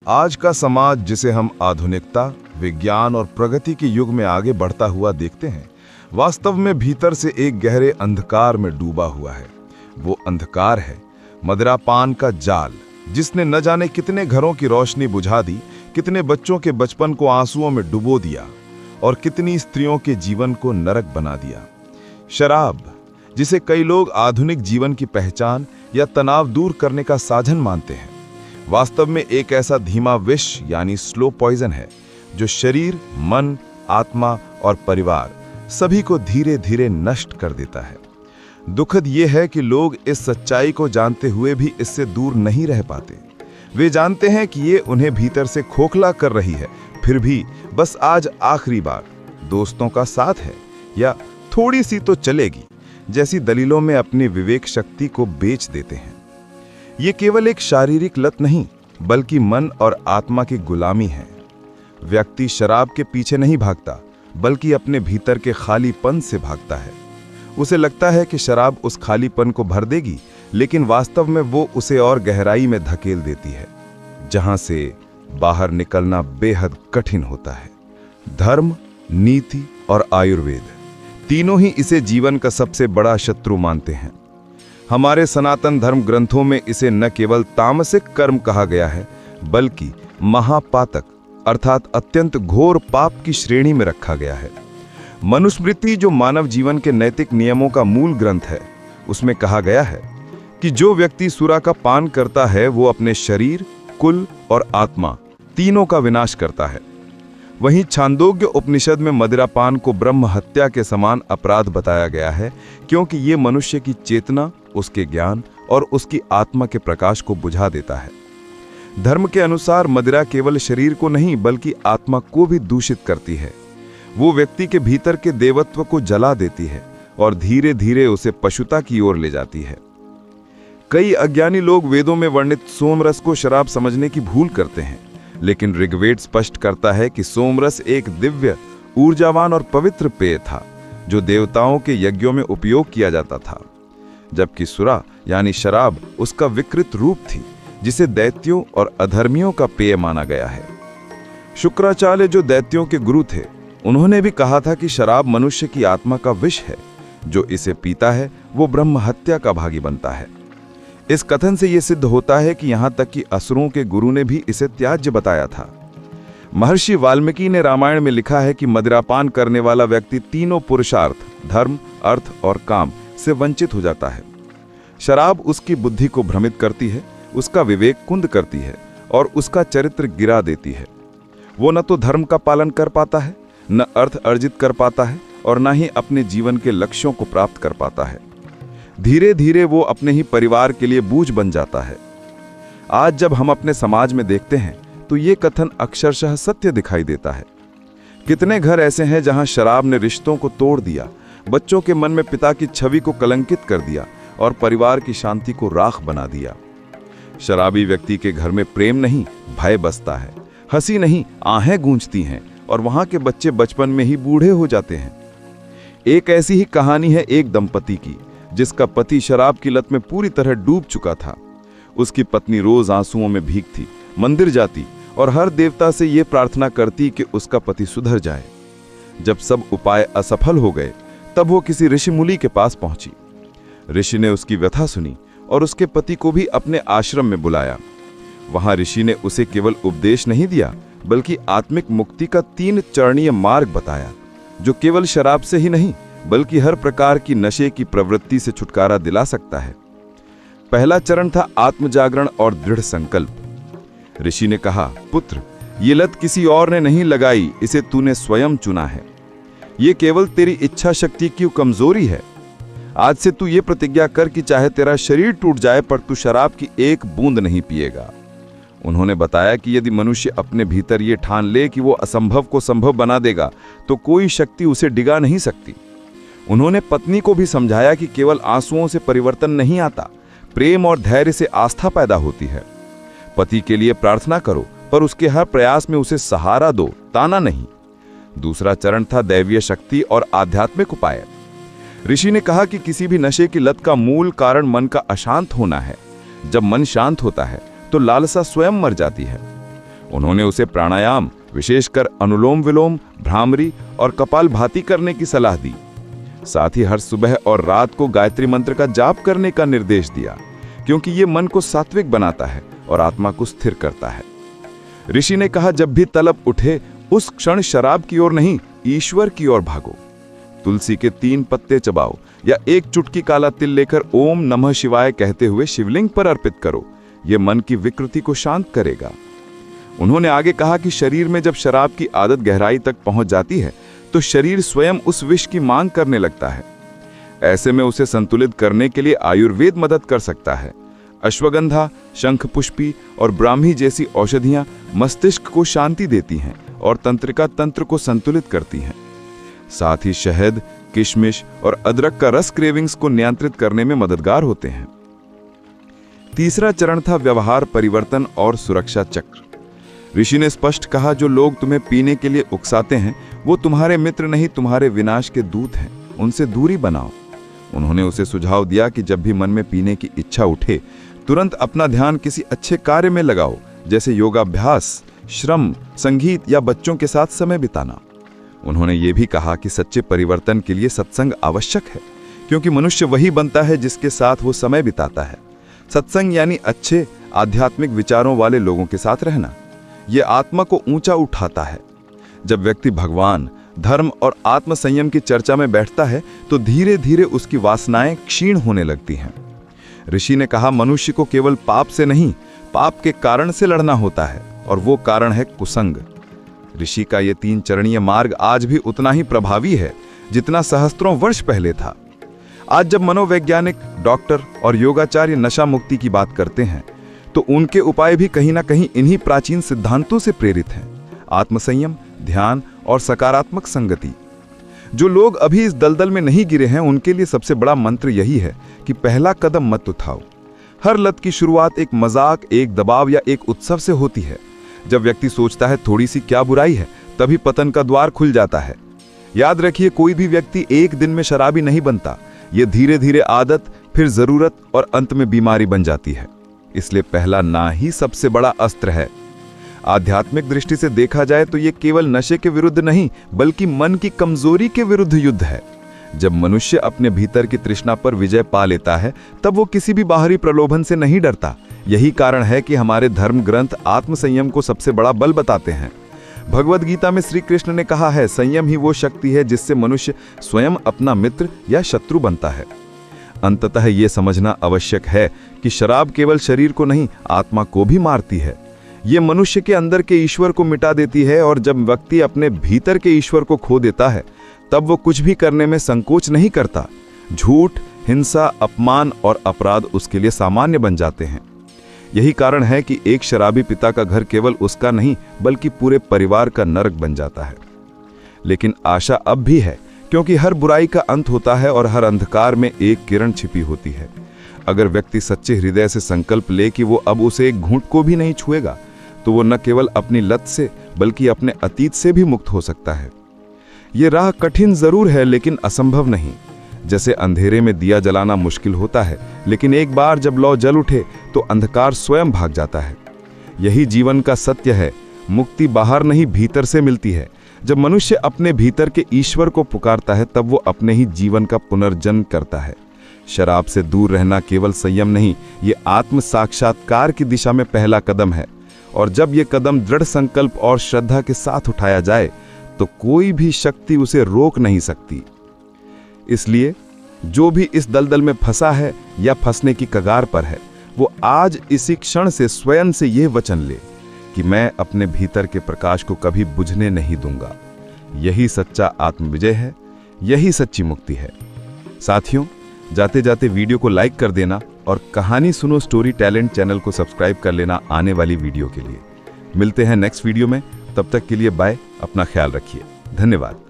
आज का समाज जिसे हम आधुनिकता, विज्ञान और प्रगति के युग में आगे बढ़ता हुआ देखते हैं, वास्तव में भीतर से एक गहरे अंधकार में डूबा हुआ है। वो अंधकार है मदिरापान का जाल, जिसने न जाने कितने घरों की रोशनी बुझा दी, कितने बच्चों के बचपन को आंसुओं में डुबो दिया और कितनी स्त्रियों के जीवन को नरक बना दिया। शराब, जिसे कई लोग आधुनिक जीवन की पहचान या तनाव दूर करने का साधन मानते हैं, वास्तव में एक ऐसा धीमा विष यानी स्लो पॉइजन है जो शरीर, मन, आत्मा और परिवार सभी को धीरे धीरे नष्ट कर देता है। दुखद यह है कि लोग इस सच्चाई को जानते हुए भी इससे दूर नहीं रह पाते। वे जानते हैं कि ये उन्हें भीतर से खोखला कर रही है, फिर भी बस आज आखिरी बार, दोस्तों का साथ है या थोड़ी सी तो चलेगी जैसी दलीलों में अपनी विवेक शक्ति को बेच देते हैं। ये केवल एक शारीरिक लत नहीं, बल्कि मन और आत्मा की गुलामी है। व्यक्ति शराब के पीछे नहीं भागता, बल्कि अपने भीतर के खालीपन से भागता है। उसे लगता है कि शराब उस खालीपन को भर देगी, लेकिन वास्तव में वो उसे और गहराई में धकेल देती है, जहां से बाहर निकलना बेहद कठिन होता है। धर्म, नीति और आयुर्वेद तीनों ही इसे जीवन का सबसे बड़ा शत्रु मानते हैं। हमारे सनातन धर्म ग्रंथों में इसे न केवल तामसिक कर्म कहा गया है, बल्कि महापातक अर्थात अत्यंत घोर पाप की श्रेणी में रखा गया है। मनुस्मृति, जो मानव जीवन के नैतिक नियमों का मूल ग्रंथ है, उसमें कहा गया है कि जो व्यक्ति सुरा का पान करता है वो अपने शरीर, कुल और आत्मा तीनों का विनाश करता है। वहीं छांदोग्य उपनिषद में मदिरापान को ब्रह्म हत्या के समान अपराध बताया गया है, क्योंकि ये मनुष्य की चेतना, उसके ज्ञान और उसकी आत्मा के प्रकाश को बुझा देता है। धर्म के अनुसार मदिरा केवल शरीर को नहीं, बल्कि आत्मा को भी दूषित करती है। वो व्यक्ति के भीतर के देवत्व को जला देती है और धीरे धीरे उसे पशुता की ओर ले जाती है। कई अज्ञानी लोग वेदों में वर्णित सोमरस को शराब समझने की भूल करते हैं, लेकिन ऋग्वेद स्पष्ट करता है कि सोमरस एक दिव्य, ऊर्जावान और पवित्र पेय था, जो देवताओं के यज्ञों में उपयोग किया जाता था, जबकि सुरा यानी शराब उसका विकृत रूप थी, जिसे दैत्यों और अधर्मियों का पेय माना गया है। शुक्राचार्य, जो दैत्यों के गुरु थे, उन्होंने भी कहा था कि शराब मनुष्य की आत्मा का विष है, जो इसे पीता है वो ब्रह्म हत्या का भागी बनता है। इस कथन से यह सिद्ध होता है कि यहां तक कि असुरों के गुरु ने भी इसे त्याज्य बताया था। महर्षि वाल्मीकि ने रामायण में लिखा है कि मदिरापान करने वाला व्यक्ति तीनों पुरुषार्थ, धर्म, अर्थ और काम से वंचित हो जाता है। शराब उसकी बुद्धि को भ्रमित करती है, उसका विवेक कुंद करती है और उसका चरित्र गिरा देती है। वो न तो धर्म का पालन कर पाता है, न अर्थ अर्जित कर पाता है और न ही अपने जीवन के लक्ष्यों को प्राप्त कर पाता है। धीरे धीरे वो अपने ही परिवार के लिए बोझ बन जाता है। आज जब हम अपने समाज में देखते हैं तो ये कथन अक्षरशः सत्य दिखाई देता है। कितने घर ऐसे हैं जहां शराब ने रिश्तों को तोड़ दिया, बच्चों के मन में पिता की छवि को कलंकित कर दिया और परिवार की शांति को राख बना दिया। शराबी व्यक्ति के घर में प्रेम नहीं, भय बसता है, हंसी नहीं, आहें गूंजती हैं और वहां के बच्चे बचपन में ही बूढ़े हो जाते हैं। एक ऐसी ही कहानी है एक दंपति की, जिसका पति शराब की लत में पूरी तरह डूब चुका था। उसकी पत्नी रोज आंसुओं में भीगती, मंदिर जाती और हर देवता से यह प्रार्थना करती कि उसका पति सुधर जाए। जब सब उपाय असफल हो गए, तब वो किसी ऋषि मुनि के पास पहुंची। ऋषि ने उसकी व्यथा सुनी और उसके पति को भी अपने आश्रम में बुलाया। वहां ऋषि ने उसे केवल उपदेश नहीं दिया, बल्कि आत्मिक मुक्ति का 3 चरणीय मार्ग बताया, जो केवल शराब से ही नहीं, बल्कि हर प्रकार की नशे की प्रवृत्ति से छुटकारा दिला सकता है। पहला चरण था आत्मजागरण और दृढ़ संकल्प। ऋषि ने कहा, पुत्र, ये लत किसी और ने नहीं लगाई, इसे तूने स्वयं चुना है। ये केवल तेरी इच्छा शक्ति की कमजोरी है। आज से तू ये प्रतिज्ञा कर कि चाहे तेरा शरीर टूट जाए, पर तू शराब की एक बूंद नहीं पिएगा। उन्होंने बताया कि यदि मनुष्य अपने भीतर ये ठान ले कि वो असंभव को संभव बना देगा, तो कोई शक्ति उसे डिगा नहीं सकती। उन्होंने पत्नी को भी समझाया कि केवल आंसुओं से परिवर्तन नहीं आता, प्रेम और धैर्य से आस्था पैदा होती है। पति के लिए प्रार्थना करो, पर उसके हर प्रयास में उसे सहारा दो, ताना नहीं। दूसरा चरण था दैवीय शक्ति और आध्यात्मिक उपाय। ऋषि ने कहा कि किसी भी नशे की लत का मूल कारण मन का अशांत होना है। जब मन शांत होता है तो लालसा स्वयं मर जाती है। उन्होंने उसे प्राणायाम, विशेषकर अनुलोम विलोम, भ्रामरी और कपालभाति करने की सलाह दी। साथ ही हर सुबह और रात को गायत्री मंत्र का जाप करने का निर्देश दिया, क्योंकि ये मन को सात्विक बनाता है और आत्मा को स्थिर करता है। ऋषि ने कहा, जब भी तलब उठे उस क्षण शराब की ओर नहीं, ईश्वर की ओर भागो। तुलसी के 3 पत्ते चबाओ या 1 चुटकी काला तिल लेकर ओम नमः शिवाय कहते हुए शिवलिंग पर अर्पित करो। यह मन की विकृति को शांत करेगा। उन्होंने आगे कहा कि शरीर में जब शराब की आदत गहराई तक पहुंच जाती है तो शरीर स्वयं उस विष की मांग करने लगता है। ऐसे में उसे संतुलित करने के लिए आयुर्वेद मदद कर सकता है। अश्वगंधा, शंखपुष्पी और ब्राह्मी जैसी औषधियां मस्तिष्क को शांति देती हैं और तंत्रिका तंत्र को संतुलित करती हैं। साथ ही शहद, किशमिश और अदरक का रस क्रेविंग्स को नियंत्रित करने में मददगार होते हैं। तीसरा चरण था व्यवहार परिवर्तन और सुरक्षा चक्र। ऋषि ने स्पष्ट कहा, जो लोग तुम्हें पीने के लिए उकसाते हैं वो तुम्हारे मित्र नहीं, तुम्हारे विनाश के दूत हैं। उनसे दूरी बनाओ। उन्होंने उसे सुझाव दिया कि जब भी मन में पीने की इच्छा उठे तुरंत अपना ध्यान किसी अच्छे कार्य में लगाओ, जैसे योगाभ्यास, श्रम, संगीत या बच्चों के साथ समय बिताना। उन्होंने ये भी कहा कि सच्चे परिवर्तन के लिए सत्संग आवश्यक है, क्योंकि मनुष्य वही बनता है जिसके साथ वो समय बिताता है। सत्संग यानी अच्छे आध्यात्मिक विचारों वाले लोगों के साथ रहना। यह आत्मा को ऊंचा उठाता है। जब व्यक्ति भगवान, धर्म और आत्म संयम की चर्चा में बैठता है तो धीरे धीरे उसकी वासनाएं क्षीण होने लगती हैं। ऋषि ने कहा, मनुष्य को केवल पाप से नहीं, पाप के कारण से लड़ना होता है, और वो कारण है कुसंग। ऋषि का ये 3 चरणीय मार्ग आज भी उतना ही प्रभावी है जितना सहस्त्रों वर्ष पहले था। आज जब मनोवैज्ञानिक, डॉक्टर और योगाचार्य नशा मुक्ति की बात करते हैं तो उनके उपाय भी कहीं ना कहीं इन्हीं प्राचीन सिद्धांतों से प्रेरित हैं। आत्मसंयम, ध्यान और सकारात्मक संगति। जो लोग अभी इस दलदल में नहीं गिरे हैं उनके लिए सबसे बड़ा मंत्र यही है कि पहला कदम मत उठाओ। हर लत की शुरुआत एक मजाक, एक दबाव या एक उत्सव से होती है। जब व्यक्ति सोचता है थोड़ी सी क्या बुराई है, तभी पतन का द्वार खुल जाता है। याद रखिए, कोई भी व्यक्ति एक दिन में शराबी नहीं बनता। ये धीरे धीरे आदत, फिर जरूरत और अंत में बीमारी बन जाती है। इसलिए पहला ना ही सबसे बड़ा अस्त्र है। आध्यात्मिक दृष्टि से देखा जाए तो ये केवल नशे के विरुद्ध नहीं, बल्कि मन की कमजोरी के विरुद्ध युद्ध है। जब मनुष्य अपने भीतर की तृष्णा पर विजय पा लेता है तब वो किसी भी बाहरी प्रलोभन से नहीं डरता। यही कारण है कि हमारे धर्म ग्रंथ आत्मसंयम को सबसे बड़ा बल बताते हैं। भगवद गीता में श्री कृष्ण ने कहा है, संयम ही वो शक्ति है जिससे मनुष्य स्वयं अपना मित्र या शत्रु बनता है। अंततः ये समझना आवश्यक है कि शराब केवल शरीर को नहीं, आत्मा को भी मारती है। ये मनुष्य के अंदर के ईश्वर को मिटा देती है, और जब व्यक्ति अपने भीतर के ईश्वर को खो देता है तब वो कुछ भी करने में संकोच नहीं करता। झूठ, हिंसा, अपमान और अपराध उसके लिए सामान्य बन जाते हैं। यही कारण है कि एक शराबी पिता का घर केवल उसका नहीं बल्कि पूरे परिवार का नरक बन जाता है। लेकिन आशा अब भी है, क्योंकि हर बुराई का अंत होता है और हर अंधकार में एक किरण छिपी होती है। अगर व्यक्ति सच्चे हृदय से संकल्प ले कि वो अब उसे एक घूंट को भी नहीं छुएगा, तो वो न केवल अपनी लत से बल्कि अपने अतीत से भी मुक्त हो सकता है। ये राह कठिन जरूर है, लेकिन असंभव नहीं। जैसे अंधेरे में दिया जलाना मुश्किल होता है, लेकिन एक बार जब लौ जल उठे तो अंधकार स्वयं भाग जाता है। यही जीवन का सत्य है। मुक्ति बाहर नहीं, भीतर से मिलती है। जब मनुष्य अपने भीतर के ईश्वर को पुकारता है तब वो अपने ही जीवन का पुनर्जन्म करता है। शराब से दूर रहना केवल संयम नहीं, ये आत्म साक्षात्कार की दिशा में पहला कदम है। और जब ये कदम दृढ़ संकल्प और श्रद्धा के साथ उठाया जाए तो कोई भी शक्ति उसे रोक नहीं सकती। इसलिए जो भी इस दलदल में फंसा है या फंसने की कगार पर है, वो आज इसी क्षण से स्वयं से यह वचन ले कि मैं अपने भीतर के प्रकाश को कभी बुझने नहीं दूंगा। यही सच्चा आत्मविजय है, यही सच्ची मुक्ति है। साथियों, जाते जाते वीडियो को लाइक कर देना और कहानी सुनो स्टोरी टैलेंट चैनल को सब्सक्राइब कर लेना आने वाली वीडियो के लिए। मिलते हैं नेक्स्ट वीडियो में, तब तक के लिए बाय। अपना ख्याल रखिए। धन्यवाद।